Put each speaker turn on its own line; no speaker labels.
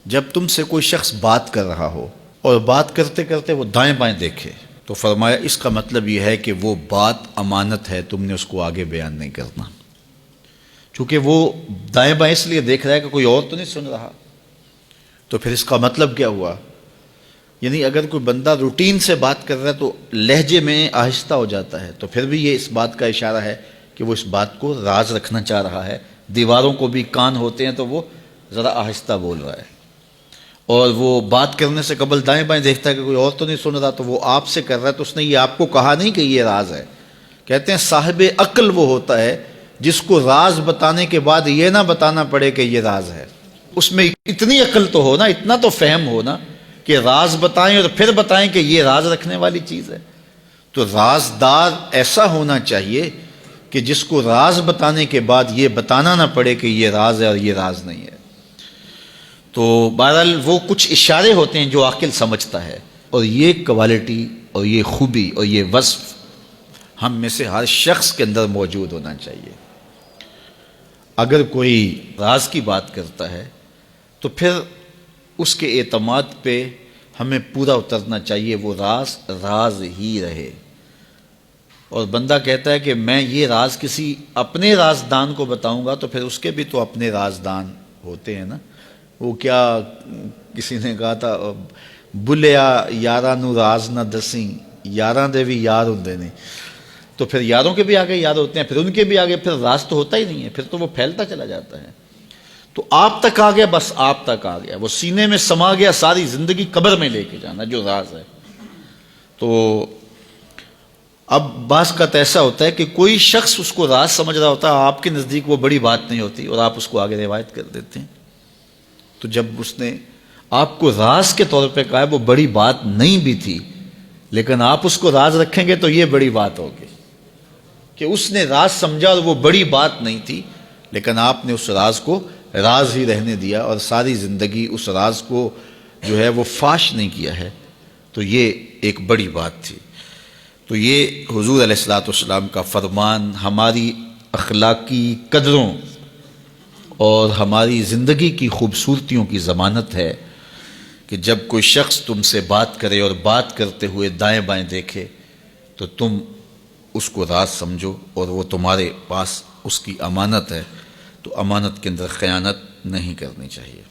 جب تم سے کوئی شخص بات کر رہا ہو اور بات کرتے کرتے وہ دائیں بائیں دیکھے تو فرمایا اس کا مطلب یہ ہے کہ وہ بات امانت ہے، تم نے اس کو آگے بیان نہیں کرنا، چونکہ وہ دائیں بائیں اس لیے دیکھ رہا ہے کہ کوئی اور تو نہیں سن رہا۔ تو پھر اس کا مطلب کیا ہوا؟ یعنی اگر کوئی بندہ روٹین سے بات کر رہا ہے تو لہجے میں آہستہ ہو جاتا ہے، تو پھر بھی یہ اس بات کا اشارہ ہے کہ وہ اس بات کو راز رکھنا چاہ رہا ہے۔ دیواروں کو بھی کان ہوتے ہیں تو وہ ذرا آہستہ بول رہا ہے، اور وہ بات کرنے سے قبل دائیں بائیں دیکھتا ہے کہ کوئی اور تو نہیں سن رہا، تو وہ آپ سے کر رہا ہے، تو اس نے یہ آپ کو کہا نہیں کہ یہ راز ہے۔ کہتے ہیں صاحب عقل وہ ہوتا ہے جس کو راز بتانے کے بعد یہ نہ بتانا پڑے کہ یہ راز ہے۔ اس میں اتنی عقل تو ہو نا، اتنا تو فہم ہو نا کہ راز بتائیں اور پھر بتائیں کہ یہ راز رکھنے والی چیز ہے۔ تو رازدار ایسا ہونا چاہیے کہ جس کو راز بتانے کے بعد یہ بتانا نہ پڑے کہ یہ راز ہے اور یہ راز نہیں ہے۔ تو بہرحال وہ کچھ اشارے ہوتے ہیں جو عاقل سمجھتا ہے، اور یہ کوالٹی اور یہ خوبی اور یہ وصف ہم میں سے ہر شخص کے اندر موجود ہونا چاہیے۔ اگر کوئی راز کی بات کرتا ہے تو پھر اس کے اعتماد پہ ہمیں پورا اترنا چاہیے، وہ راز راز ہی رہے۔ اور بندہ کہتا ہے کہ میں یہ راز کسی اپنے رازدان کو بتاؤں گا، تو پھر اس کے بھی تو اپنے رازدان ہوتے ہیں نا۔ وہ کیا کسی نے کہا تھا، بلیا یاراں نو راز نہ دسیں، یاراں دے بھی یار ہوندے نے۔ تو پھر یاروں کے بھی آگے یار ہوتے ہیں، پھر ان کے بھی آگے پھر راز تو ہوتا ہی نہیں ہے، پھر تو وہ پھیلتا چلا جاتا ہے۔ تو آپ تک آ گیا، بس آپ تک آ گیا، وہ سینے میں سما گیا، ساری زندگی قبر میں لے کے جانا جو راز ہے۔ تو اب بعض کا ایسا ہوتا ہے کہ کوئی شخص اس کو راز سمجھ رہا ہوتا ہے، آپ کے نزدیک وہ بڑی بات نہیں ہوتی، اور آپ اس کو آگے روایت کر دیتے ہیں۔ تو جب اس نے آپ کو راز کے طور پہ کہا ہے، وہ بڑی بات نہیں بھی تھی، لیکن آپ اس کو راز رکھیں گے تو یہ بڑی بات ہوگی کہ اس نے راز سمجھا اور وہ بڑی بات نہیں تھی، لیکن آپ نے اس راز کو راز ہی رہنے دیا اور ساری زندگی اس راز کو جو ہے وہ فاش نہیں کیا ہے، تو یہ ایک بڑی بات تھی۔ تو یہ حضور علیہ الصلوۃ والسلام کا فرمان ہماری اخلاقی قدروں اور ہماری زندگی کی خوبصورتیوں کی ضمانت ہے کہ جب کوئی شخص تم سے بات کرے اور بات کرتے ہوئے دائیں بائیں دیکھے تو تم اس کو راز سمجھو، اور وہ تمہارے پاس اس کی امانت ہے، تو امانت کے اندر خیانت نہیں کرنی چاہیے۔